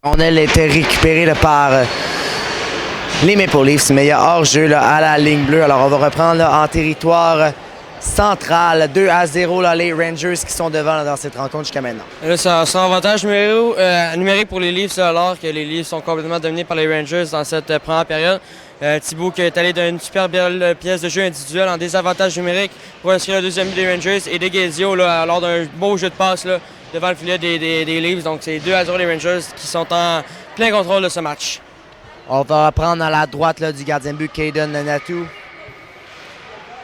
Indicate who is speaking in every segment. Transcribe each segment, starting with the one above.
Speaker 1: rondelle était récupérée là, par les Maple Leafs, mais il y a hors-jeu là, à la ligne bleue. Alors on va reprendre là, en territoire central, 2-0 là, les Rangers qui sont devant là, dans cette rencontre jusqu'à maintenant.
Speaker 2: Là, c'est un avantage numérique pour les Leafs, là, alors que les Leafs sont complètement dominés par les Rangers dans cette première période. Thibault qui est allé d'une super belle pièce de jeu individuelle en désavantage numérique pour inscrire le deuxième but des Rangers et Degazio là, lors d'un beau jeu de passe là, devant le filet des Leafs. Donc c'est 2-0 les Rangers qui sont en plein contrôle de ce match.
Speaker 1: On va reprendre à la droite là, du gardien de but, Caden Natou.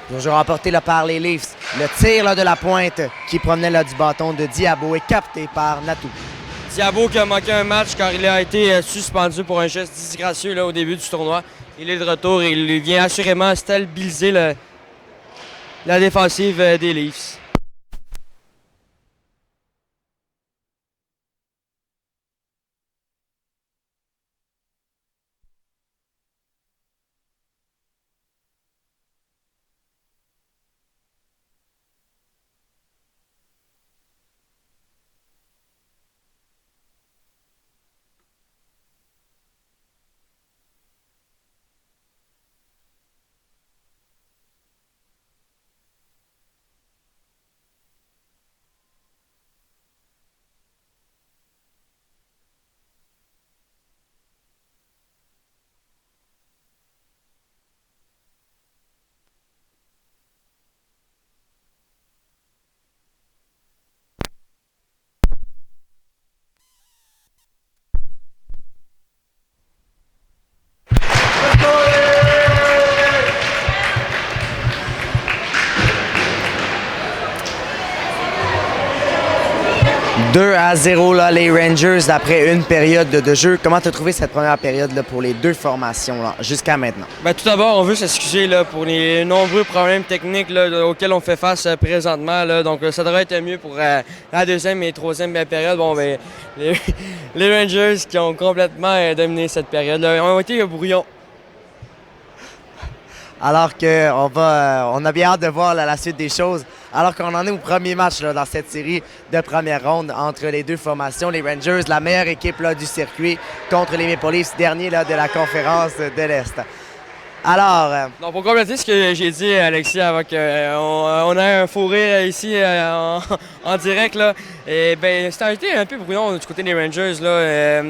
Speaker 1: Toujours remporté là, par les Leafs. Le tir là, de la pointe qui provenait là, du bâton de Diabo est capté par Natou.
Speaker 2: Diabo qui a manqué un match car il a été suspendu pour un geste disgracieux là, au début du tournoi. Il est de retour et il vient assurément stabiliser la défensive des Leafs.
Speaker 1: « 2-0 là, les Rangers après une période de jeu. Comment tu as trouvé cette première période là, pour les deux formations là, jusqu'à maintenant?
Speaker 2: Bien, tout d'abord, on veut s'excuser là, pour les nombreux problèmes techniques là, auxquels on fait face présentement. Là. Donc, ça devrait être mieux pour la deuxième et troisième période. Bon, ben, les Rangers qui ont complètement dominé cette période là, ont été brouillons.
Speaker 1: Alors qu'on a bien hâte de voir là, la suite des choses. Alors qu'on en est au premier match là, dans cette série de première ronde entre les deux formations. Les Rangers, la meilleure équipe là, du circuit, contre les Maple Leafs, dernier là, de la conférence de l'Est. Alors...
Speaker 2: Donc, pour compléter ce que j'ai dit, Alexis, avant qu'on ait un fou rire ici en direct, là, et ben, c'était un peu brouillon du côté des Rangers. Là,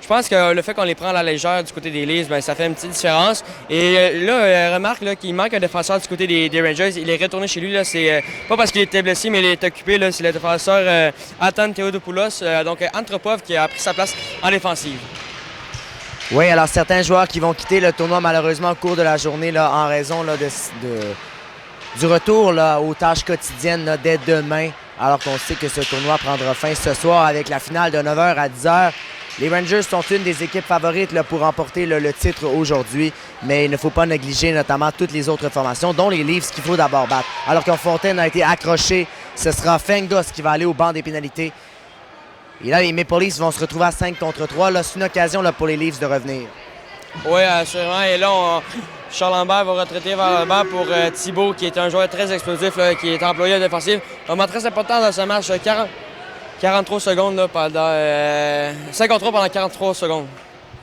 Speaker 2: je pense que le fait qu'on les prend à la légère du côté des Leafs, ben, ça fait une petite différence. Et là, remarque là, qu'il manque un défenseur du côté des Rangers. Il est retourné chez lui. Là, c'est pas parce qu'il était blessé, mais il est occupé. Là, c'est le défenseur Athan Theodopoulos, donc Antropov, qui a pris sa place en défensive.
Speaker 1: Oui, alors certains joueurs qui vont quitter le tournoi malheureusement au cours de la journée là, en raison là, du retour là, aux tâches quotidiennes là, dès demain, alors qu'on sait que ce tournoi prendra fin ce soir avec la finale de 9h à 10h. Les Rangers sont une des équipes favorites là, pour remporter le titre aujourd'hui, mais il ne faut pas négliger notamment toutes les autres formations, dont les Leafs qu'il faut d'abord battre. Alors que Fontaine a été accroché, ce sera Fengos qui va aller au banc des pénalités. Et là, les Maple Leafs vont se retrouver à 5 contre 3. C'est une occasion là, pour les Leafs de revenir.
Speaker 2: Oui, assurément. Et là, Charles Lambert va retraiter vers le banc pour Thibault, qui est un joueur très explosif, là, qui est employé à défensive. Vraiment très important dans ce match. 43 secondes là, pendant 53 pendant 43 secondes.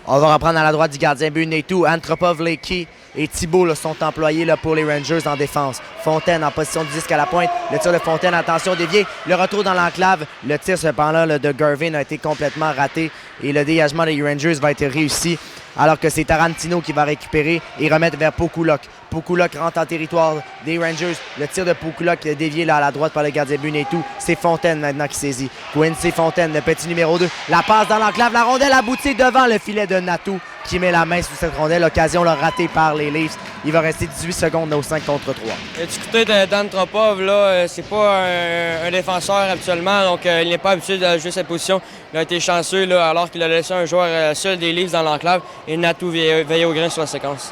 Speaker 1: On va reprendre à la droite du gardien but Natou, Antropov, Leakey et Thibault là, sont employés là, pour les Rangers en défense. Fontaine en position de disque à la pointe. Le tir de Fontaine, attention dévié. Le retour dans l'enclave. Le tir cependant là, de Gervin a été complètement raté et le dégagement des Rangers va être réussi. Alors que c'est Tarantino qui va récupérer et remettre vers Pukulok. Pukulok rentre en territoire des Rangers. Le tir de Pukulok est dévié là à la droite par le gardien but Natou. C'est Fontaine maintenant qui saisit. Quincy Fontaine, le petit numéro 2. La passe dans l'enclave. La rondelle aboutit devant le filet de Natou qui met la main sous cette rondelle. Occasion là, ratée par les Leafs. Il va rester 18 secondes là, au 5 contre 3.
Speaker 2: Et du côté d'Antropov, là, c'est pas un défenseur habituellement, donc il n'est pas habitué de jouer cette position. Il a été chanceux là, alors qu'il a laissé un joueur seul des Leafs dans l'enclave et Natou veillait au grain sur la séquence.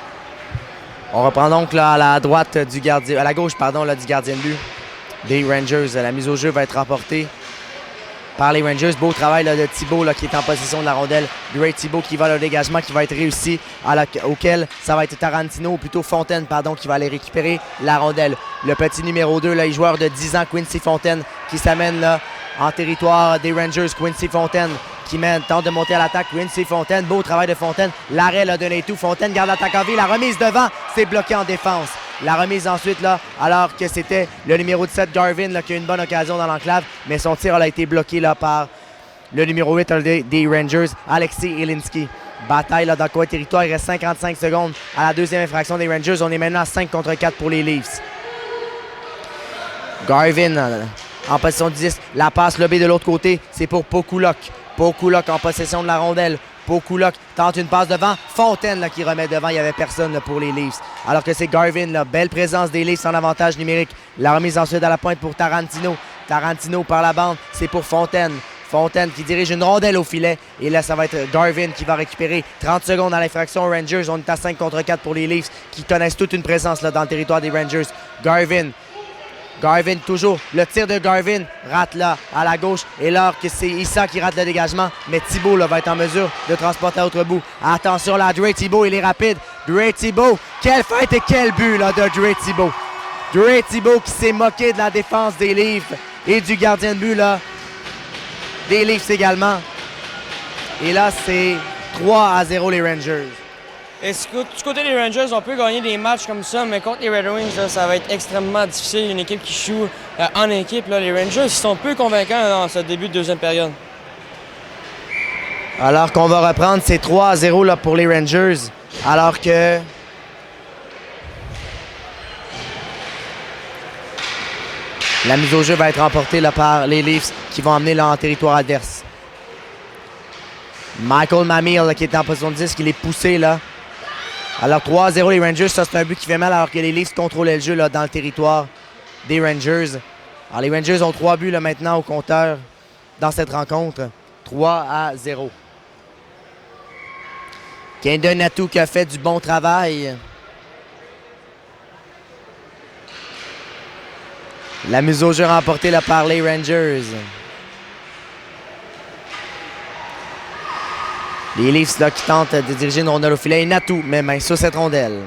Speaker 1: On reprend donc là, à la droite du gardien, à la gauche pardon, là, du gardien de but des Rangers. La mise au jeu va être remportée par les Rangers. Beau travail là, de Thibault là, qui est en possession de la rondelle. Great Thibault qui va le dégagement qui va être réussi, auquel ça va être Tarantino, ou plutôt Fontaine, pardon, qui va aller récupérer la rondelle. Le petit numéro 2, là, le joueur de 10 ans, Quincy Fontaine, qui s'amène là en territoire des Rangers. Quincy Fontaine qui tente de monter à l'attaque. Quincy Fontaine, beau travail de Fontaine. L'arrêt l'a donné tout. Fontaine garde l'attaque en vie. La remise devant, c'est bloqué en défense. La remise ensuite, là, alors que c'était le numéro 17, Garvin, là, qui a eu une bonne occasion dans l'enclave, mais son tir a été bloqué là, par le numéro 8 des Rangers, Alexei Ilinski. Bataille là, dans le coin de territoire, il reste 55 secondes à la deuxième infraction des Rangers. On est maintenant à 5 contre 4 pour les Leafs. Garvin en position de 10, la passe lobée de l'autre côté, c'est pour Pokulok. Pokulok en possession de la rondelle. Pokulok tente une passe devant. Fontaine là, qui remet devant. Il n'y avait personne là, pour les Leafs. Alors que c'est Garvin. Là, belle présence des Leafs en avantage numérique. La remise ensuite à la pointe pour Tarantino. Tarantino par la bande. C'est pour Fontaine. Fontaine qui dirige une rondelle au filet. Et là, ça va être Garvin qui va récupérer 30 secondes à l'infraction aux Rangers. On est à 5 contre 4 pour les Leafs qui connaissent toute une présence là, dans le territoire des Rangers. Garvin toujours, le tir de Garvin rate là à la gauche et là que c'est Issa qui rate le dégagement, mais Thibault là, va être en mesure de transporter à l'autre bout. Attention là, Dre Thibault, il est rapide. Dre Thibault, quelle fête et quel but là de Dre Thibault. Dre Thibault qui s'est moqué de la défense des Leafs et du gardien de but là, des Leafs également. Et là, c'est 3-0 les Rangers.
Speaker 2: Et du côté des Rangers, on peut gagner des matchs comme ça, mais contre les Red Wings, là, ça va être extrêmement difficile. Une équipe qui joue en équipe, là, les Rangers, ils sont peu convaincants dans ce début de deuxième période.
Speaker 1: Alors qu'on va reprendre, c'est 3-0 là, pour les Rangers. Alors que la mise au jeu va être remportée là, par les Leafs qui vont emmener là, en territoire adverse. Michael Mamil là, qui est en position de 10, qui l'est poussé là. Alors 3-0 les Rangers, ça c'est un but qui fait mal alors que les Leafs contrôlaient le jeu là, dans le territoire des Rangers. Alors les Rangers ont 3 buts là, maintenant au compteur dans cette rencontre. 3-0. Kendon Natou qui a fait du bon travail. La mise au jeu remportée là, par les Rangers. Les Leafs là, qui tentent de diriger une rondelle au filet. Et Natou met main sur cette rondelle.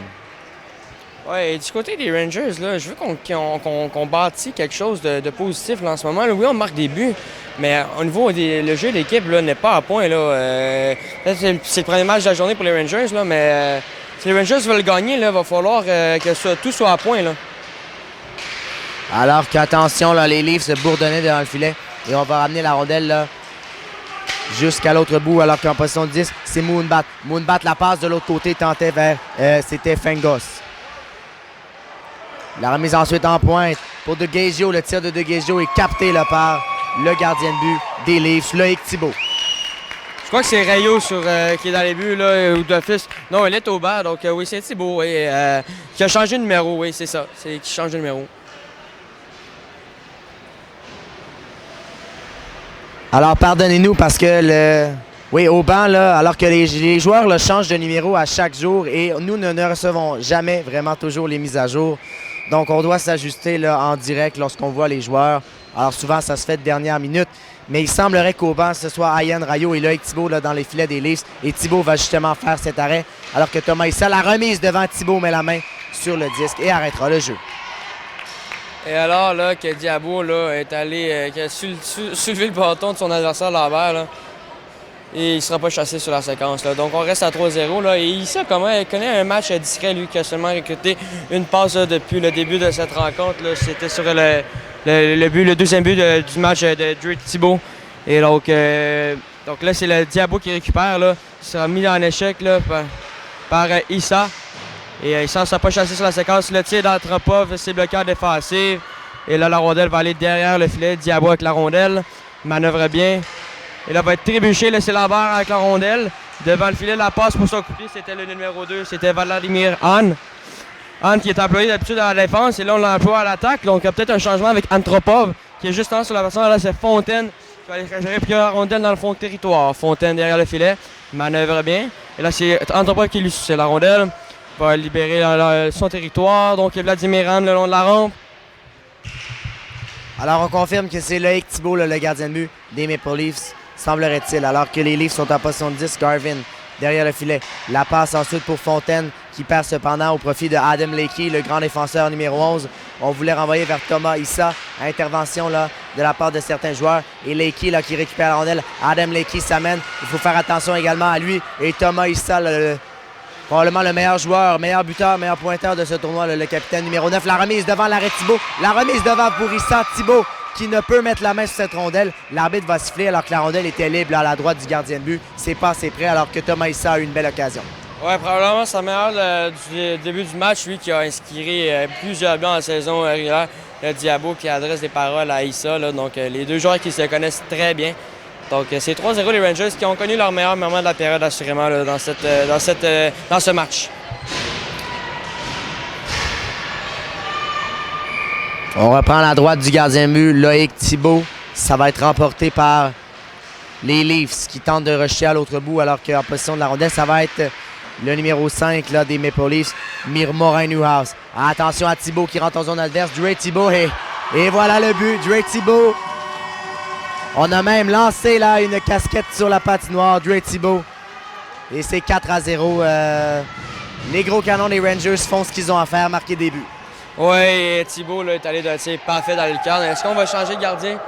Speaker 2: Ouais, et du côté des Rangers, là, je veux qu'on bâtit quelque chose de positif là, en ce moment. Là, oui, on marque des buts, mais au niveau le jeu d'équipe n'est pas à point. C'est le premier match de la journée pour les Rangers, là, mais si les Rangers veulent gagner, il va falloir que tout soit à point. Là.
Speaker 1: Alors qu'attention, là, les Leafs se bourdonnaient devant le filet. Et on va ramener la rondelle là, jusqu'à l'autre bout, alors qu'en position de 10, c'est Moonbat. Moonbat, la passe de l'autre côté, tentait vers, c'était Fengos. La remise ensuite en pointe pour De Gueggio. Le tir de Gueggio est capté là, par le gardien de but des Leafs, Loïc Thibault.
Speaker 2: Je crois que c'est Rayo qui est dans les buts, là, ou d'office. Non, il est au bas, donc oui, c'est Thibault, oui, qui a changé de numéro, oui, c'est ça, c'est qui change de numéro.
Speaker 1: Alors, pardonnez-nous parce que oui, au banc, là, alors que les joueurs là, changent de numéro à chaque jour et nous ne recevons jamais vraiment toujours les mises à jour. Donc, on doit s'ajuster là, en direct lorsqu'on voit les joueurs. Alors, souvent, ça se fait de dernière minute. Mais il semblerait qu'au banc, ce soit Ayan Rayo et Loïc Thibault là, dans les filets des Leafs. Et Thibault va justement faire cet arrêt. Alors que Thomas Issa, la remise devant Thibault, met la main sur le disque et arrêtera le jeu.
Speaker 2: Et alors là, que Diabo là, est allé, qui a soulevé le bâton de son adversaire Lambert, là, et il ne sera pas chassé sur la séquence. Là. Donc on reste à 3-0. Là, et il sait comment, il connaît un match discret, lui, qui a seulement recruté une passe là, depuis le début de cette rencontre. C'était sur le deuxième but du match de Dre Thibault. Et donc là, c'est le Diabo qui récupère. Là. Il sera mis en échec là, par Issa. Et Issa ne sera pas chassé sur la séquence. Le tir d'Antropov, c'est bloqué en défensive. Et là, la rondelle va aller derrière le filet. Diabo avec la rondelle. Manœuvre bien. Et là, va être trébuché. C'est Lambert avec la rondelle. Devant le filet, la passe pour son coup de pied, c'était le numéro 2. C'était Vladimir Han. Han qui est employé d'habitude à la défense. Et là, on l'emploie à l'attaque. Donc, il y a peut-être un changement avec Antropov, qui est juste en sur la personne. Là, c'est Fontaine qui va aller récupérer la rondelle dans le fond de territoire. Fontaine derrière le filet. Manœuvre bien. Et là, c'est Antropov qui lui suit la rondelle. Va libérer son territoire. Donc, il y a Vladimir Han le long de la rampe.
Speaker 1: Alors, on confirme que c'est Loïc Thibault, le gardien de but des Maple Leafs, semblerait-il. Alors que les Leafs sont en position de 10, Garvin derrière le filet. La passe ensuite pour Fontaine, qui perd cependant au profit de Adam Leakey, le grand défenseur numéro 11 On voulait renvoyer vers Thomas Issa. Intervention là, de la part de certains joueurs. Et Leakey là, qui récupère la rondelle. Adam Leakey s'amène. Il faut faire attention également à lui. Et Thomas Issa, probablement le meilleur joueur, meilleur buteur, meilleur pointeur de ce tournoi, le capitaine numéro 9. La remise devant l'arrêt Thibault. La remise devant pour Issa. Thibault qui ne peut mettre la main sur cette rondelle. L'arbitre va siffler alors que la rondelle était libre à la droite du gardien de but. C'est pas assez près alors que Thomas Issa a eu une belle occasion.
Speaker 2: Ouais, probablement sa meilleure du début du match, lui qui a inspiré plusieurs buts en saison régulière. Le Diabo qui adresse des paroles à Issa. Là, donc les deux joueurs qui se connaissent très bien. Donc c'est 3-0 les Rangers qui ont connu leur meilleur moment de la période assurément là, dans ce match.
Speaker 1: On reprend la droite du gardien de but, Loïc Thibault. Ça va être remporté par les Leafs qui tentent de rusher à l'autre bout alors qu'en position de la rondelle, ça va être le numéro 5 là, des Maple Leafs, Morin Newhouse. Attention à Thibault qui rentre en zone adverse. Dre Thibault et voilà le but. Dre Thibault. On a même lancé là une casquette sur la patinoire. Dre Thibault. Et c'est 4-0. Les gros canons des Rangers font ce qu'ils ont à faire, marquer des buts.
Speaker 2: Oui, Thibault là, est allé d'un tir parfait dans le cadre. Est-ce qu'on va changer de gardien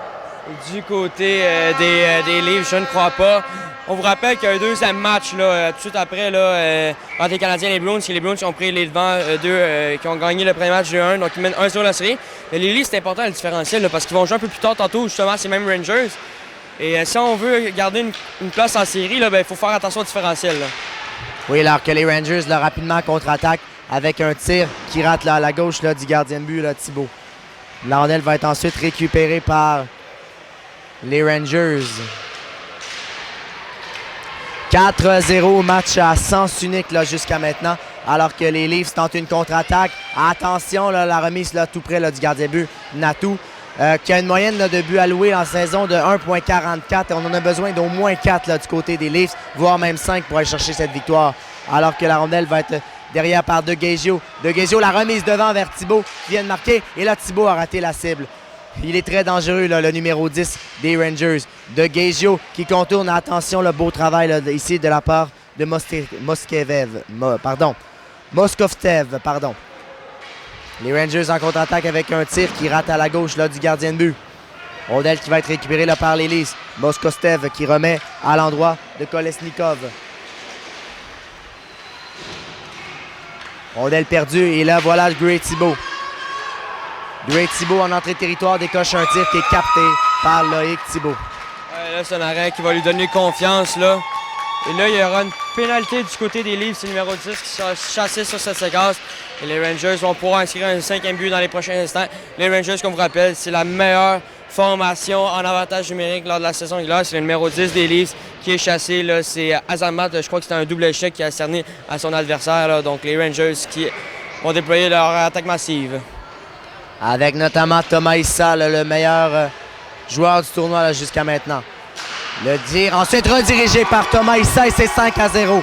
Speaker 2: du côté des Leafs? Je ne crois pas. On vous rappelle qu'il y a un deuxième match là, tout de suite après là, entre les Canadiens et les Bruins. Les Bruins qui ont pris les devants qui ont gagné le premier match 2-1, donc ils mènent 1-0 la série. Mais les Leafs, c'est important le différentiel là, parce qu'ils vont jouer un peu plus tard tantôt, justement, ces mêmes Rangers. Et si on veut garder une place en série, il faut faire attention au différentiel. Là.
Speaker 1: Oui, alors que les Rangers là, rapidement contre-attaquent avec un tir qui rate là, à la gauche là, du gardien de but, là, Thibault. La rondelle va être ensuite récupérée par les Rangers. 4-0, match à sens unique là, jusqu'à maintenant, alors que les Leafs tentent une contre-attaque. Attention, là, la remise là, tout près là, du gardien de but, Natou, qui a une moyenne là, de buts alloués en saison de 1,44. On en a besoin d'au moins 4 là, du côté des Leafs, voire même 5 pour aller chercher cette victoire. Alors que la rondelle va être derrière par De Gueggio. De Gueggio, la remise devant vers Thibault qui vient de marquer. Et là, Thibault a raté la cible. Il est très dangereux, là, le numéro 10 des Rangers. De Gueggio qui contourne. Attention, le beau travail là, ici de la part de Moskovtev. Les Rangers en contre-attaque avec un tir qui rate à la gauche là, du gardien de but. Rondelle qui va être récupérée là, par les Leafs. Moskovtev qui remet à l'endroit de Kolesnikov. Rondelle perdue et là, voilà Dre Thibault. Dre Thibault en entrée de territoire décoche un tir qui est capté par Loïc Thibault.
Speaker 2: Ouais, là, c'est un arrêt qui va lui donner confiance. Là. Et là, il y aura une pénalité du côté des Leafs, c'est le numéro 10 qui sera chassé sur cette séquence. Et les Rangers vont pouvoir inscrire un 5e but dans les prochains instants. Les Rangers, comme je vous rappelle, c'est la meilleure formation en avantage numérique lors de la saison régulière. C'est le numéro 10 des Leafs qui est chassé. Là. C'est Azamat, je crois que c'était un double échec qui a cerné à son adversaire. Là. Donc les Rangers qui vont déployer leur attaque massive.
Speaker 1: Avec notamment Thomas Issa, le meilleur joueur du tournoi jusqu'à maintenant. Le tir ensuite redirigé par Thomas Issa et c'est 5-0.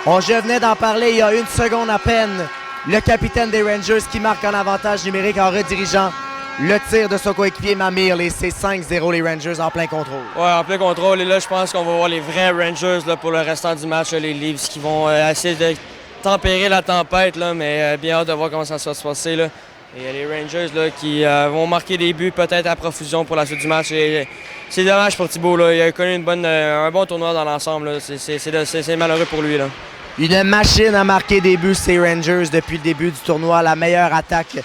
Speaker 1: Je venais d'en parler il y a une seconde à peine. Le capitaine des Rangers qui marque en avantage numérique en redirigeant le tir de son coéquipier Mamir. Et c'est 5-0 les Rangers en plein contrôle.
Speaker 2: Oui, en plein contrôle. Et là, je pense qu'on va voir les vrais Rangers là, pour le restant du match. Là, les Leafs qui vont essayer de tempérer la tempête. Là, mais bien hâte de voir comment ça va se passer. Là. Et les Rangers là, qui vont marquer des buts peut-être à profusion pour la suite du match. Et, c'est dommage pour Thibault. Là. Il a connu un bon tournoi dans l'ensemble. C'est malheureux pour lui. Là.
Speaker 1: Une machine à marquer des buts, ces Rangers, depuis le début du tournoi. La meilleure attaque,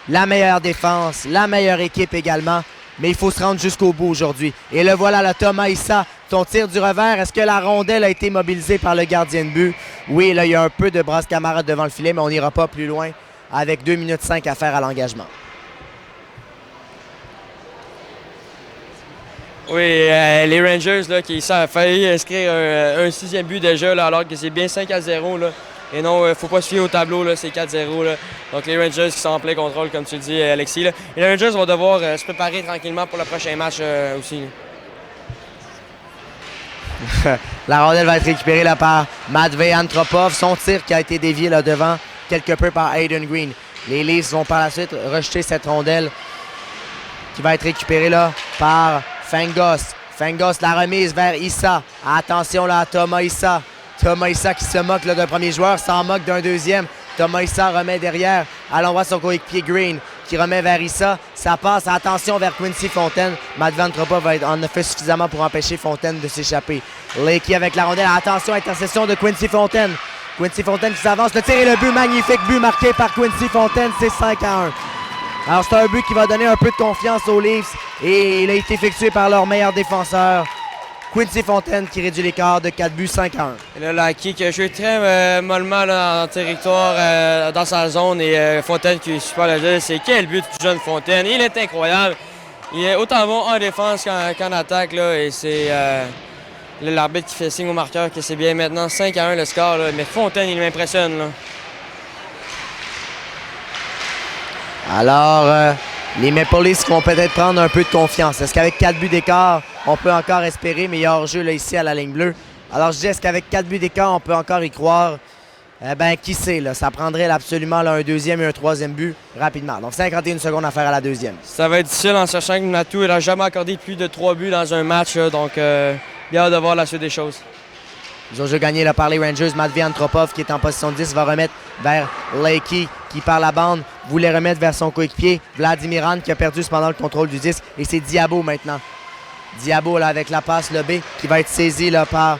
Speaker 1: la meilleure défense, la meilleure équipe également. Mais il faut se rendre jusqu'au bout aujourd'hui. Et le voilà, là, Thomas Issa, ton tir du revers. Est-ce que la rondelle a été mobilisée par le gardien de but? Oui, là, il y a un peu de brasse camarade devant le filet, mais on n'ira pas plus loin avec 2 minutes 5 à faire à l'engagement.
Speaker 2: Oui, les Rangers là, qui ont failli inscrire un 6e but déjà, là, alors que c'est bien 5-0. Là. Et non, il ne faut pas se fier au tableau, là, c'est 4-0. Là. Donc les Rangers qui sont en plein contrôle, comme tu le dis, Alexis. Là. Et les Rangers vont devoir se préparer tranquillement pour le prochain match aussi.
Speaker 1: La rondelle va être récupérée là, par Matvei Antropov. Son tir qui a été dévié là, devant quelque peu par Hayden Green. Les Leafs vont par la suite rejeter cette rondelle qui va être récupérée là, par Fengos. Fengos, la remise vers Issa. Attention là, Thomas Issa. Thomas Issa qui se moque d'un premier joueur, s'en moque d'un deuxième. Thomas Issa remet derrière. À l'endroit de son coéquipier Green qui remet vers Issa. Ça passe. Attention vers Quincy Fontaine. Matvey Antropov en a fait suffisamment pour empêcher Fontaine de s'échapper. Leakey avec la rondelle. Attention, interception de Quincy Fontaine. Quincy Fontaine qui s'avance. Le tir et le but. Magnifique but marqué par Quincy Fontaine. C'est 5-1. Alors, c'est un but qui va donner un peu de confiance aux Leafs. Et il a été effectué par leur meilleur défenseur, Quincy Fontaine, qui réduit l'écart de 4 buts, 5-1.
Speaker 2: Et là, Leakey qui a joué très mollement là, en territoire dans sa zone et Fontaine qui est super léger. C'est quel but du jeune Fontaine. Il est incroyable. Il est autant bon en défense qu'en attaque. Là, et c'est l'arbitre qui fait signe au marqueur que c'est bien maintenant 5-1 le score. Là. Mais Fontaine, il m'impressionne. Là.
Speaker 1: Alors, les Maple Leafs vont peut-être prendre un peu de confiance. Est-ce qu'avec 4 buts d'écart, on peut encore espérer meilleur jeu là, ici à la ligne bleue? Alors, je dis, est-ce qu'avec 4 buts d'écart, on peut encore y croire? Qui sait, là, ça prendrait absolument là, un deuxième et un troisième but rapidement. Donc, 51 secondes à faire à la deuxième.
Speaker 2: Ça va être difficile en sachant que Natou n'a jamais accordé plus de 3 buts dans un match. Là, donc, bien hâte de voir la suite des choses.
Speaker 1: Ils ont déjà gagné là, par les Rangers. Matvey Antropov, qui est en position de 10, va remettre vers Leakey, qui par la bande voulait remettre vers son coéquipier Vladimiran, qui a perdu cependant le contrôle du disque. Et c'est Diabo maintenant. Diabo là, avec la passe lobée, qui va être saisi là, par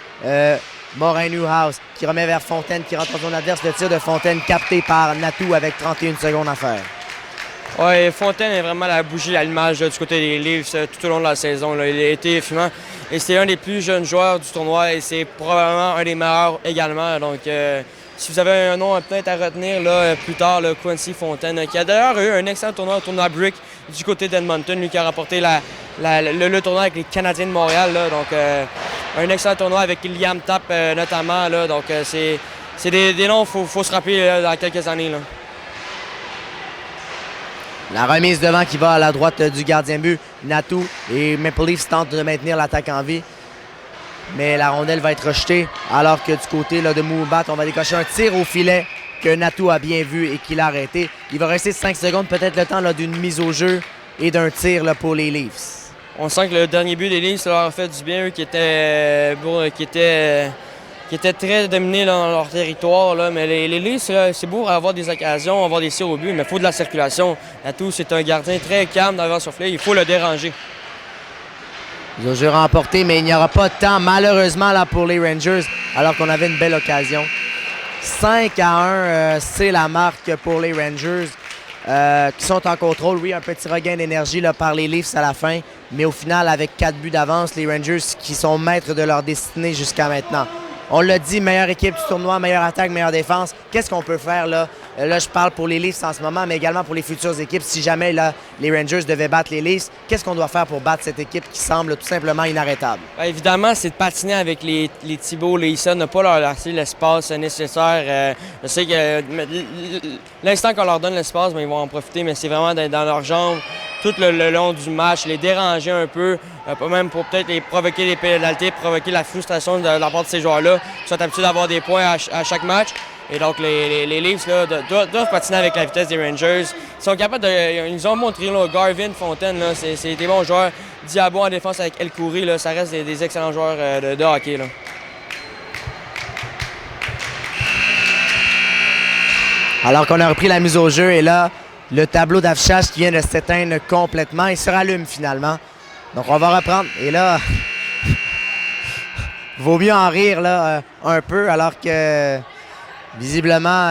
Speaker 1: Morin Newhouse, qui remet vers Fontaine, qui rentre dans son adverse. Le tir de Fontaine capté par Natou avec 31 secondes à faire.
Speaker 2: Oui, Fontaine est vraiment la bougie à l'image du côté des Leafs tout au long de la saison. Là. Il a été fumant et c'est un des plus jeunes joueurs du tournoi et c'est probablement un des meilleurs également. Donc, si vous avez un nom peut-être à retenir là, plus tard, là, Quincy Fontaine, qui a d'ailleurs eu un excellent tournoi Brick du côté d'Edmonton, lui qui a remporté le tournoi avec les Canadiens de Montréal. Là. Donc, un excellent tournoi avec Liam Tapp notamment. Là. Donc, c'est des noms qu'il faut se rappeler là, dans quelques années. Là.
Speaker 1: La remise devant qui va à la droite du gardien but, Natou. Et Maple Leafs tente de maintenir l'attaque en vie. Mais la rondelle va être rejetée. Alors que du côté là, de Moubat, on va décocher un tir au filet que Natou a bien vu et qu'il a arrêté. Il va rester 5 secondes, peut-être le temps là, d'une mise au jeu et d'un tir là, pour les Leafs.
Speaker 2: On sent que le dernier but des Leafs leur a fait du bien, eux qui étaient très dominés là, dans leur territoire. Là. Mais les Leafs, c'est beau avoir des occasions, avoir des tirs au but, mais il faut de la circulation. Natou, c'est un gardien très calme dans le soufflet. Il faut le déranger.
Speaker 1: Ils ont jeu remporté, mais il n'y aura pas de temps, malheureusement, là, pour les Rangers, alors qu'on avait une belle occasion. 5-1, c'est la marque pour les Rangers, qui sont en contrôle. Oui, un petit regain d'énergie là, par les Leafs à la fin, mais au final, avec 4 buts d'avance, les Rangers qui sont maîtres de leur destinée jusqu'à maintenant. On l'a dit, meilleure équipe du tournoi, meilleure attaque, meilleure défense. Qu'est-ce qu'on peut faire là? Là, je parle pour les Leafs en ce moment, mais également pour les futures équipes. Si jamais là, les Rangers devaient battre les Leafs, qu'est-ce qu'on doit faire pour battre cette équipe qui semble tout simplement inarrêtable?
Speaker 2: Bien, évidemment, c'est de patiner avec les Thibault, les Issa, ne pas leur laisser l'espace nécessaire. Je sais que l'instant qu'on leur donne l'espace, bien, ils vont en profiter, mais c'est vraiment d'être dans leurs jambes tout le long du match, les déranger un peu, même pour peut-être les provoquer des pénalités, provoquer la frustration de la part de ces joueurs-là, qui sont habitués d'avoir des points à chaque match. Et donc, les Leafs là, doivent patiner avec la vitesse des Rangers. Ils sont capables ils nous ont montré, là, Garvin, Fontaine, là, c'est des bons joueurs. Diabo en défense avec El Khoury, là, ça reste des excellents joueurs de hockey. Là.
Speaker 1: Alors qu'on a repris la mise au jeu, et là, le tableau d'affichage qui vient de s'éteindre complètement, il se rallume finalement. Donc, on va reprendre. Et là, vaut mieux en rire là, un peu, alors que... Visiblement,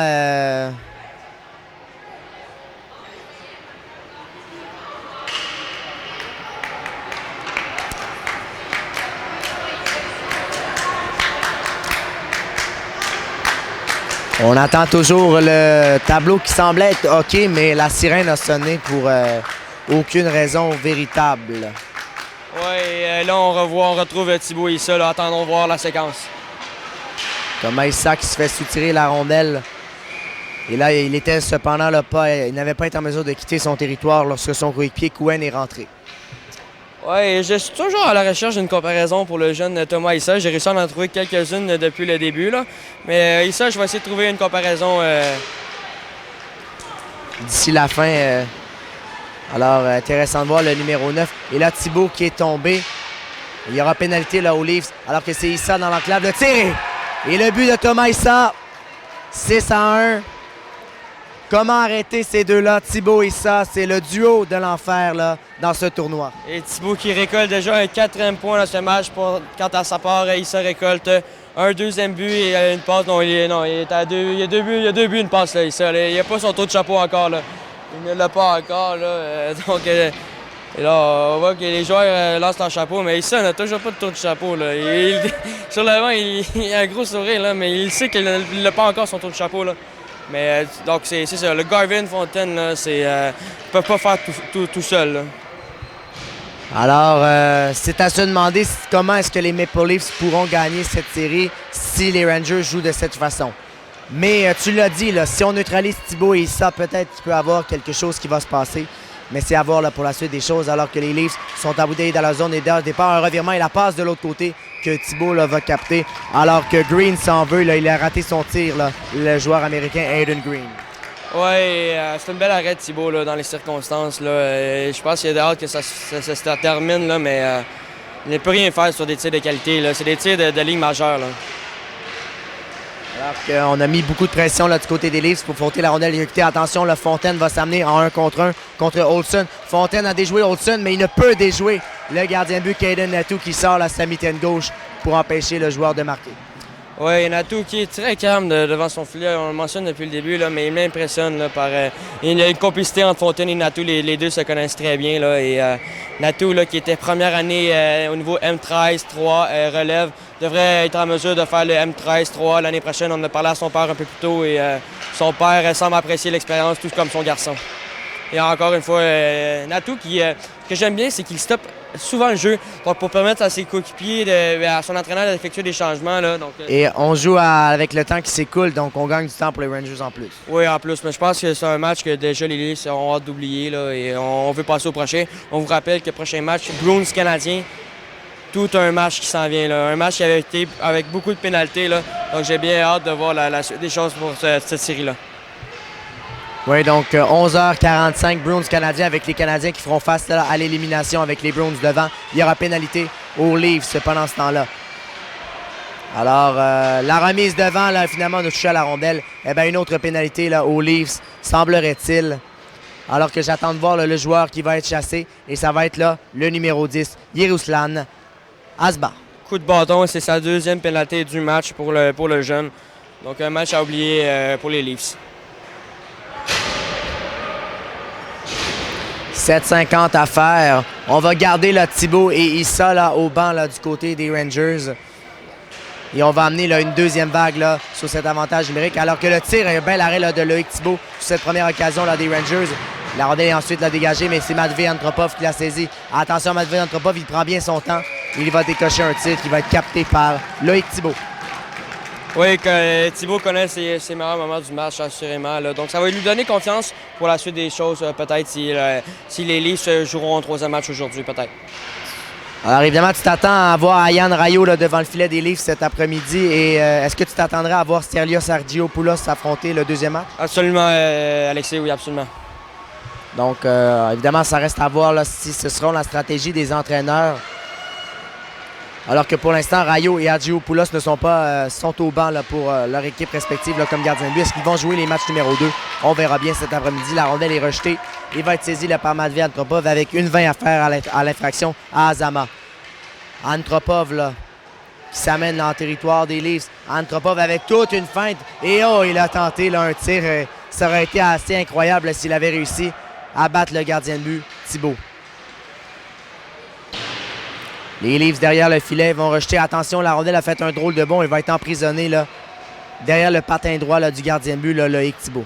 Speaker 1: on attend toujours le tableau qui semblait être OK, mais la sirène a sonné pour aucune raison véritable.
Speaker 2: Oui, là, on retrouve Thibault Issa. Là, attendons voir la séquence.
Speaker 1: Thomas Issa qui se fait soutirer la rondelle. Et là, il était cependant là, il n'avait pas été en mesure de quitter son territoire lorsque son coéquipier Couen est rentré.
Speaker 2: Oui, je suis toujours à la recherche d'une comparaison pour le jeune Thomas Issa. J'ai réussi à en trouver quelques-unes depuis le début. Là. Mais Issa, je vais essayer de trouver une comparaison.
Speaker 1: D'ici la fin. Alors, intéressant de voir le numéro 9. Et là, Thibault qui est tombé. Il y aura pénalité là, aux Leafs, alors que c'est Issa dans l'enclave. Le tir! Et le but de Thomas Issa, 6-1. Comment arrêter ces deux-là, Thibault et Issa? C'est le duo de l'enfer là, dans ce tournoi.
Speaker 2: Et Thibault qui récolte déjà un 4e point dans ce match. Quant à sa part, Issa récolte un 2e but et une passe. Non, il est à 2. Il y a 2 buts, une passe là, Issa. Il n'a pas son tour de chapeau encore. Là. Il ne l'a pas encore. Là. Et là, on voit que les joueurs lancent leur chapeau, mais Issa n'a toujours pas de tour de chapeau. Là. Sur le vent, il a un gros sourire, là, mais il sait qu'il n'a pas encore son tour de chapeau. Là. Mais donc, c'est ça. Le Garvin Fontaine, là, il ne peut pas faire tout seul. Là.
Speaker 1: Alors, c'est à se demander comment est-ce que les Maple Leafs pourront gagner cette série si les Rangers jouent de cette façon. Mais tu l'as dit, là, si on neutralise Thibault et Issa, peut-être qu'il peut y avoir quelque chose qui va se passer. Mais c'est à voir là, pour la suite des choses, alors que les Leafs sont embouteillés dans la zone et dès départ, un revirement et la passe de l'autre côté que Thibault là, va capter. Alors que Green s'en veut, là, il a raté son tir, là, le joueur américain Aiden Green.
Speaker 2: Oui, c'est une belle arrêt de Thibault là, dans les circonstances. Là. Je pense qu'il a hâte que ça se termine, là, mais il ne peut rien faire sur des tirs de qualité. C'est des tirs de ligne majeure. Là.
Speaker 1: Alors qu'on a mis beaucoup de pression là, du côté des Leafs pour frotter la rondelle. Écoutez, attention, là, Fontaine va s'amener en 1 contre 1 contre Olsen. Fontaine a déjoué Olsen, mais il ne peut déjouer le gardien de but Caden Natou qui sort la sa mitaine gauche pour empêcher le joueur de marquer.
Speaker 2: Oui, Natou qui est très calme devant son filet, on le mentionne depuis le début, là, mais il m'impressionne par il y a une complicité entre Fontaine et Natou, les deux se connaissent très bien. Là, et Natou, là, qui était première année au niveau M13-3 relève, devrait être en mesure de faire le M13-3 l'année prochaine. On en a parlé à son père un peu plus tôt et son père semble apprécier l'expérience, tout comme son garçon. Et encore une fois, Natou, ce que j'aime bien, c'est qu'il stoppe souvent le jeu donc pour permettre à ses coéquipiers, à son entraîneur d'effectuer des changements. Là, donc,
Speaker 1: et on joue avec le temps qui s'écoule, donc on gagne du temps pour les Rangers en plus.
Speaker 2: Oui, en plus. Mais je pense que c'est un match que déjà les Leafs ont hâte d'oublier là, et on veut passer au prochain. On vous rappelle que le prochain match, Bruins Canadien, tout un match qui s'en vient. Là. Un match qui avait été avec beaucoup de pénalités. Là. Donc j'ai bien hâte de voir la suite des choses pour cette série-là.
Speaker 1: Oui, donc 11h45, Bruins Canadiens avec les Canadiens qui feront face là, à l'élimination avec les Bruins devant. Il y aura pénalité aux Leafs pendant ce temps-là. Alors, la remise devant, là, finalement, on a touché à la rondelle. Eh bien, une autre pénalité là, aux Leafs, semblerait-il. Alors que j'attends de voir là, le joueur qui va être chassé. Et ça va être là le numéro 10, Yeruslan Asba.
Speaker 2: Coup de bâton, c'est sa 2e pénalité du match pour le jeune. Donc, un match à oublier pour les Leafs.
Speaker 1: 7,50 à faire. On va garder là, Thibault et Issa là, au banc là, du côté des Rangers. Et on va amener là, une deuxième vague là, sur cet avantage numérique. Alors que le tir, un bel arrêt là, de Loïc Thibault sur cette première occasion là, des Rangers. La rondelle est ensuite là, dégagée, mais c'est Matvei Antropov qui l'a saisi. Attention, Matvei Antropov, il prend bien son temps. Il va décocher un tir qui va être capté par Loïc Thibault.
Speaker 2: Oui, Thibault connaît ses meilleurs moments du match, assurément. Là. Donc, ça va lui donner confiance pour la suite des choses, peut-être, si les Leafs joueront un 3e match aujourd'hui, peut-être.
Speaker 1: Alors, évidemment, tu t'attends à voir Ayan Rayo là, devant le filet des Leafs cet après-midi. Et est-ce que tu t'attendrais à voir Stelios Argiopoulos s'affronter le 2e match?
Speaker 2: Absolument, Alexis, oui, absolument.
Speaker 1: Donc, évidemment, ça reste à voir là, si ce sera la stratégie des entraîneurs. Alors que pour l'instant, Rayo et Argiopoulos ne sont pas sont au banc là, pour leur équipe respective là, comme gardien de but. Est-ce qu'ils vont jouer les matchs numéro 2? On verra bien cet après-midi. La rondelle est rejetée. Il va être saisi là, par Matvei Antropov avec 1,20 à faire à l'infraction à Azama. Antropov là, qui s'amène en territoire des Leafs. Antropov avec toute une feinte. Et oh, il a tenté là, un tir. Ça aurait été assez incroyable s'il avait réussi à battre le gardien de but, Thibault. Les Leafs derrière le filet vont rejeter. Attention, la rondelle a fait un drôle de bond. Il va être emprisonné là, derrière le patin droit là, du gardien de but, là, Loïc Thibault.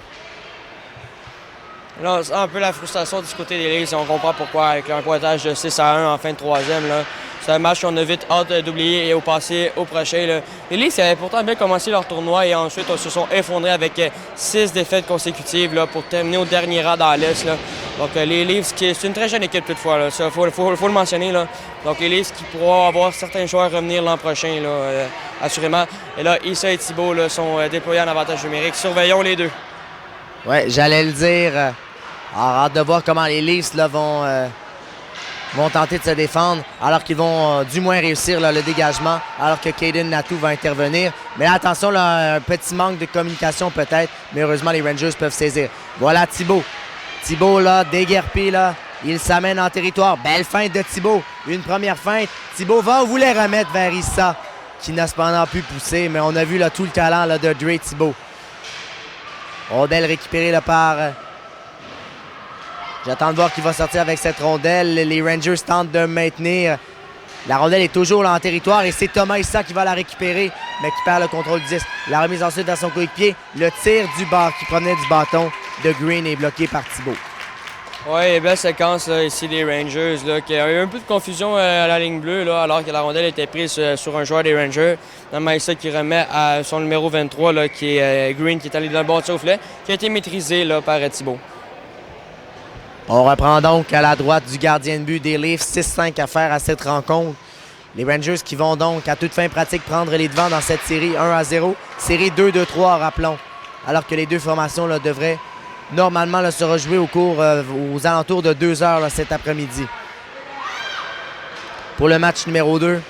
Speaker 2: Là, c'est un peu la frustration du côté des Leafs. On comprend pourquoi, avec un pointage de 6-1 en fin de 3e. Là. C'est un match qu'on a vite hâte d'oublier et au passé au prochain. Là. Les Leafs avaient pourtant bien commencé leur tournoi et ensuite se sont effondrés avec 6 défaites consécutives là, pour terminer au dernier rang dans l'Est. Là. Donc les Leafs, c'est une très jeune équipe toutefois, il faut le mentionner. Là. Donc les Leafs qui pourront avoir certains joueurs revenir l'an prochain, là, assurément. Et là, Issa et Thibault là, sont déployés en avantage numérique. Surveillons les deux.
Speaker 1: Oui, j'allais le dire. Alors, hâte de voir comment les Leafs là, vont vont tenter de se défendre, alors qu'ils vont du moins réussir là, le dégagement, alors que Caden Natou va intervenir. Mais attention, là, un petit manque de communication peut-être, mais heureusement, les Rangers peuvent saisir. Voilà Thibault. Thibault, là, déguerpé, là, il s'amène en territoire. Belle feinte de Thibault. Une première feinte. Thibault va vouloir remettre vers Issa, qui n'a cependant pu pousser, mais on a vu là, tout le talent là, de Dre Thibault. Rondelle récupérée là, par... J'attends de voir qui va sortir avec cette rondelle. Les Rangers tentent de maintenir. La rondelle est toujours là en territoire et c'est Thomas Issa qui va la récupérer, mais qui perd le contrôle du 10. La remise ensuite à son coéquipier. Le tir du bar qui provenait du bâton de Green est bloqué par Thibault.
Speaker 2: Oui, belle séquence là, ici des Rangers. Là, qui a eu un peu de confusion à la ligne bleue là, alors que la rondelle était prise sur un joueur des Rangers. Thomas Issa qui remet à son numéro 23, là, qui est Green, qui est allé dans le bord de soufflet, qui a été maîtrisé là, par Thibault.
Speaker 1: On reprend donc à la droite du gardien de but des Leafs. 6-5 à faire à cette rencontre. Les Rangers qui vont donc à toute fin pratique prendre les devants dans cette série 1-0. Série 2-3, rappelons. Alors que les deux formations là, devraient normalement là, se rejouer aux alentours de 2 heures là, cet après-midi. Pour le match numéro 2,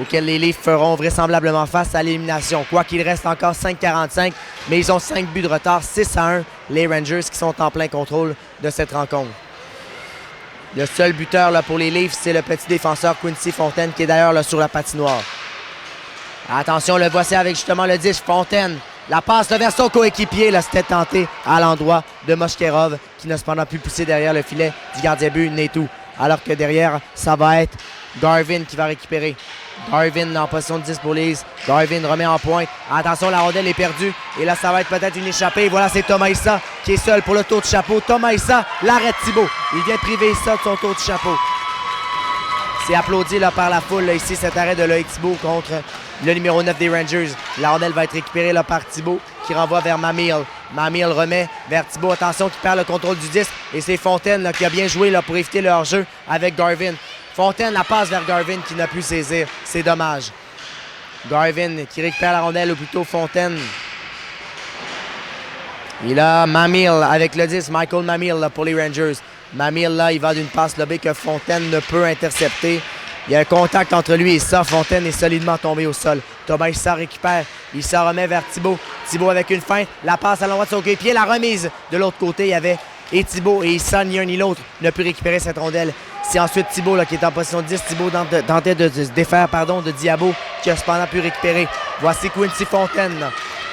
Speaker 1: auquel les Leafs feront vraisemblablement face à l'élimination. Quoi qu'il reste encore 5-45, mais ils ont 5 buts de retard, 6-1, les Rangers qui sont en plein contrôle de cette rencontre. Le seul buteur là, pour les Leafs, c'est le petit défenseur Quincy Fontaine, qui est d'ailleurs là, sur la patinoire. Attention, le voici avec justement le 10, Fontaine. La passe vers son coéquipier, là, c'était tenté à l'endroit de Moshkerov, qui n'a cependant pu pousser derrière le filet du gardien but Natou. Alors que derrière, ça va être Garvin qui va récupérer. Garvin en position de 10 pour les Leafs. Garvin remet en pointe. Attention, la rondelle est perdue. Et là, ça va être peut-être une échappée. Voilà, c'est Thomas Issa qui est seul pour le tour de chapeau. Thomas Issa l'arrête Thibault. Il vient priver Issa de son tour de chapeau. C'est applaudi là, par la foule là, ici, cet arrêt de Loïc Thibault contre le numéro 9 des Rangers. La rondelle va être récupérée là, par Thibault qui renvoie vers Mamil. Mamil remet vers Thibault. Attention, qui perd le contrôle du disque. Et c'est Fontaine là, qui a bien joué là, pour éviter le hors-jeu avec Garvin. Fontaine la passe vers Garvin qui n'a pu saisir. C'est dommage. Garvin qui récupère la rondelle, ou plutôt Fontaine. Il a Mamil avec le 10. Michael Mamil là, pour les Rangers. Mamil, là, il va d'une passe lobée que Fontaine ne peut intercepter. Il y a un contact entre lui et Issa. Fontaine est solidement tombé au sol. Thomas Issa récupère. Issa remet vers Thibault. Thibault avec une feinte. La passe à l'endroit de son coéquipier. La remise de l'autre côté. Il y avait et Thibault et Issa, ni un ni l'autre, ne peut récupérer cette rondelle. C'est ensuite Thibault là, qui est en position de 10. Thibault tentait de se défaire de Diabo, qui a cependant pu récupérer. Voici Quincy Fontaine. Là.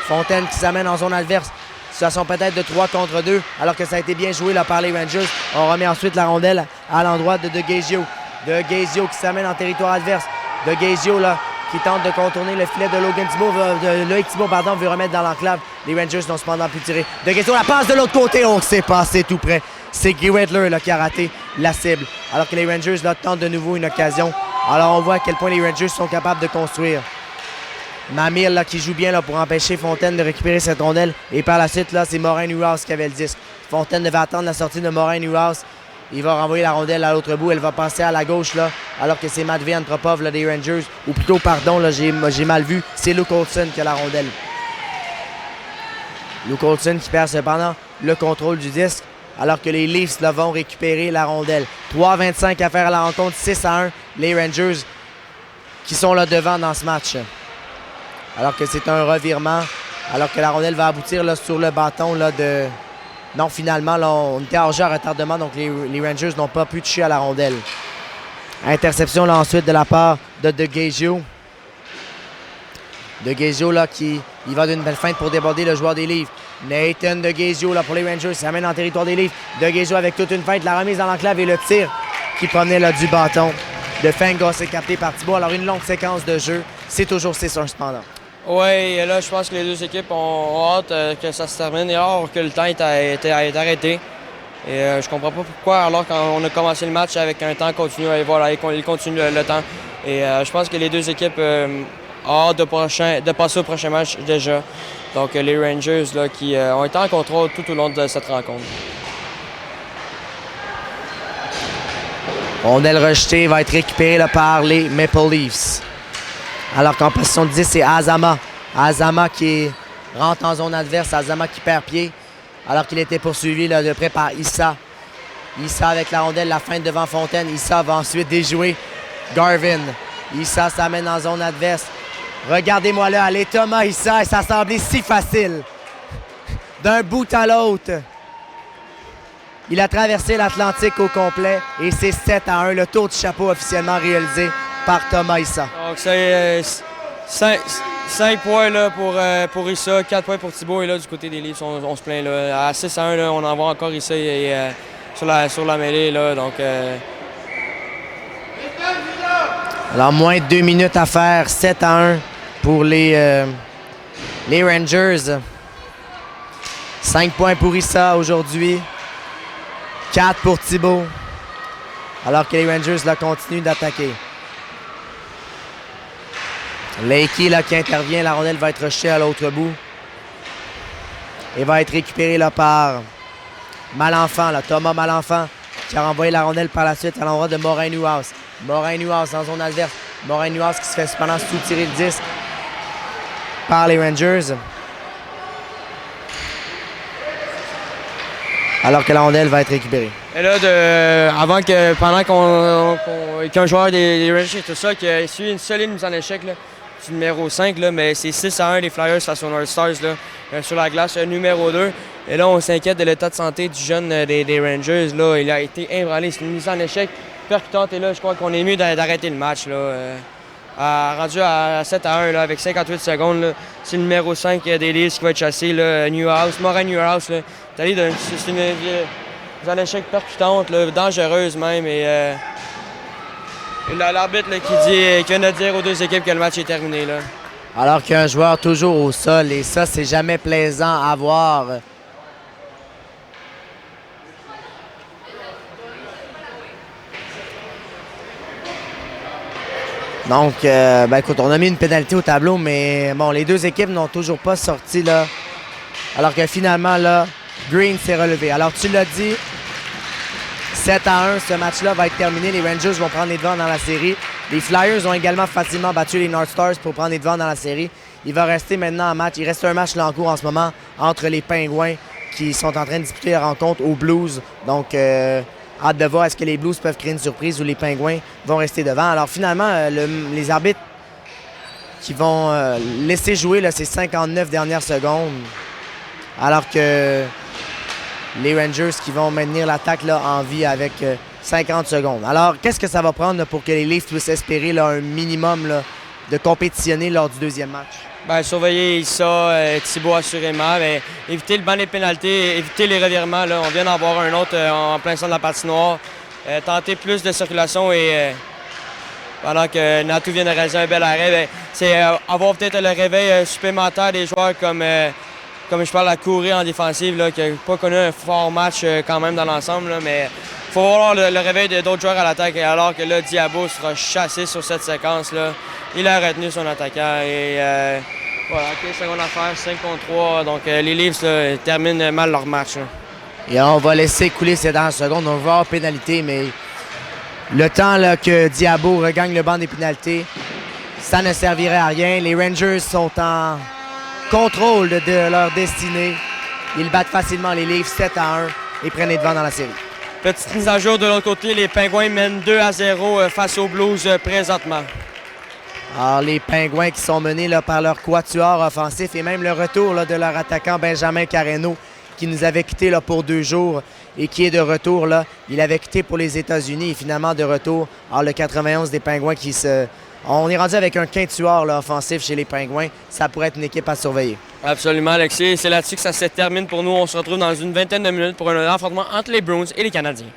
Speaker 1: Fontaine qui s'amène en zone adverse. Situation peut-être de 3 contre 2, alors que ça a été bien joué là, par les Rangers. On remet ensuite la rondelle à l'endroit de Gagio. De Gagio qui s'amène en territoire adverse. De Gagio là, qui tente de contourner le filet de Logan Thibault. Loïc Thibault, veut remettre dans l'enclave. Les Rangers n'ont cependant pu tirer. De Gagio, la passe de l'autre côté. On s'est passé tout près. C'est Guy Wedler là, qui a raté la cible. Alors que les Rangers là, tentent de nouveau une occasion. Alors on voit à quel point les Rangers sont capables de construire. Mamil là, qui joue bien là, pour empêcher Fontaine de récupérer cette rondelle. Et par la suite, là, c'est Morin Newhouse qui avait le disque. Fontaine devait attendre la sortie de Morin Newhouse. Il va renvoyer la rondelle à l'autre bout. Elle va passer à la gauche, là, alors que c'est Matvey Antropov là, des Rangers. Ou plutôt, pardon, là, j'ai mal vu. C'est Luke Olson qui a la rondelle. Luke Olson qui perd cependant le contrôle du disque, alors que les Leafs là, vont récupérer la rondelle. 3-25 à faire à la rencontre, 6-1. Les Rangers qui sont là devant dans ce match. Alors que c'est un revirement, alors que la rondelle va aboutir là, sur le bâton là, de... Non, finalement, là, on était hors jeu à retardement, donc les Rangers n'ont pas pu toucher à la rondelle. Interception là, ensuite de la part de Gagio. De Gagio là, qui il va d'une belle feinte pour déborder le joueur des Leafs. Nathan de Gagio là, pour les Rangers, ça amène en territoire des Leafs. De Gagio avec toute une feinte, la remise dans l'enclave et le tir qui provenait là, du bâton de Fengos est capté par Thibault. Alors une longue séquence de jeu, c'est toujours 6-1 cependant.
Speaker 2: Oui, et là, je pense que les deux équipes ont hâte que ça se termine et alors que le temps est arrêté. Et je comprends pas pourquoi, alors qu'on a commencé le match avec un temps continu, et voilà, il continue le temps. Et je pense que les deux équipes ont hâte de passer au prochain match déjà. Donc les Rangers là, qui ont été en contrôle tout au long de cette rencontre.
Speaker 1: Rondelle rejetée va être récupérée là, par les Maple Leafs. Alors qu'en position de 10, c'est Azama. Azama qui rentre en zone adverse. Azama qui perd pied. Alors qu'il était poursuivi là, de près par Issa. Issa avec la rondelle, la feinte devant Fontaine. Issa va ensuite déjouer Garvin. Issa s'amène en zone adverse. Regardez-moi là, allez Thomas Issa, ça semblait si facile. D'un bout à l'autre. Il a traversé l'Atlantique au complet et c'est 7-1, le tour du chapeau officiellement réalisé par Thomas Issa.
Speaker 2: Donc c'est 5 points là, pour Issa, 4 points pour Thibault et là du côté des Leafs, on se plaint. Là. À 6-1, là, on envoie encore Issa sur la mêlée. Là, donc,
Speaker 1: Alors moins de 2 minutes à faire, 7-1 pour les Rangers. 5 points pour Issa aujourd'hui. 4 pour Thibault. Alors que les Rangers là, continuent d'attaquer. Lakey là, qui intervient, la rondelle va être rejetée à l'autre bout. Et va être récupérée là, par Malenfant, là, Thomas Malenfant, qui a renvoyé la rondelle par la suite à l'endroit de Morin-Newhouse. Morin-Newhouse en zone adverse. Morin-Newhouse qui se fait cependant sous-tirer le disque par les Rangers. Alors que la rondelle va être récupérée.
Speaker 2: Et là, pendant qu'un joueur des Rangers et tout ça, qui a suivi une solide mise en échec, là, du numéro 5, là, mais c'est 6-1 les Flyers face aux North Stars là, sur la glace, numéro 2. Et là, on s'inquiète de l'état de santé du jeune des Rangers. Là. Il a été ébranlé, c'est une mise en échec percutante. Et là, je crois qu'on est mieux d'arrêter le match. Là. Rendu à 7-1 là, avec 58 secondes, là, c'est le numéro 5 des Leafs qui va être chassé, là, Newhouse, Morin-Newhouse. C'est une mise en échec percutante, là, dangereuse même. Et l'arbitre qui vient de dire aux deux équipes que le match est terminé. Là.
Speaker 1: Alors qu'un joueur toujours au sol, et ça, c'est jamais plaisant à voir. Donc, écoute, on a mis une pénalité au tableau, mais bon, les deux équipes n'ont toujours pas sorti, là. Alors que finalement, là, Green s'est relevé. Alors, tu l'as dit, 7-1, ce match-là va être terminé. Les Rangers vont prendre les devants dans la série. Les Flyers ont également facilement battu les North Stars pour prendre les devants dans la série. Il va rester maintenant un match. Il reste un match là en cours en ce moment entre les Pingouins qui sont en train de disputer la rencontre aux Blues. Donc, hâte de voir est-ce que les Blues peuvent créer une surprise ou les Pingouins vont rester devant. Alors finalement, les arbitres qui vont laisser jouer là, ces 59 dernières secondes, alors que les Rangers qui vont maintenir l'attaque là, en vie avec 50 secondes. Alors, qu'est-ce que ça va prendre là, pour que les Leafs puissent espérer là, un minimum là, de compétitionner lors du deuxième match?
Speaker 2: Bien, surveiller ça, Thibault assurément, mais éviter le banc des pénalités, éviter les revirements. Là. On vient d'en voir un autre en plein centre de la patinoire. Tenter plus de circulation et pendant que Natou vient de réaliser un bel arrêt, c'est avoir peut-être le réveil supplémentaire des joueurs comme je parle à courir en défensive, là, qui n'a pas connu un fort match quand même dans l'ensemble, là, mais il faut voir le réveil d'autres joueurs à l'attaque, alors que là, Diabo sera chassé sur cette séquence-là. Il a retenu son attaquant et voilà, 15 secondes à faire, 5 contre 3. Donc les Leafs là, terminent mal leur match. Là.
Speaker 1: Et on va laisser couler ces dernières secondes. On va avoir pénalité, mais le temps là, que Diabo regagne le banc des pénalités, ça ne servirait à rien. Les Rangers sont en contrôle de leur destinée. Ils battent facilement les Leafs 7-1 et prennent les devants dans la série.
Speaker 2: Petite mise à jour de l'autre côté, les Pingouins mènent 2-0 face aux Blues présentement.
Speaker 1: Alors, les Pingouins qui sont menés là, par leur quatuor offensif et même le retour là, de leur attaquant Benjamin Carreno qui nous avait quittés là, pour 2 jours et qui est de retour. Là. Il avait quitté pour les États-Unis et finalement de retour. Alors, le 91 des Pingouins qui se... On est rendu avec un quintuor là, offensif chez les Pingouins. Ça pourrait être une équipe à surveiller.
Speaker 2: Absolument, Alexis. C'est là-dessus que ça se termine pour nous. On se retrouve dans une vingtaine de minutes pour un affrontement entre les Bruins et les Canadiens.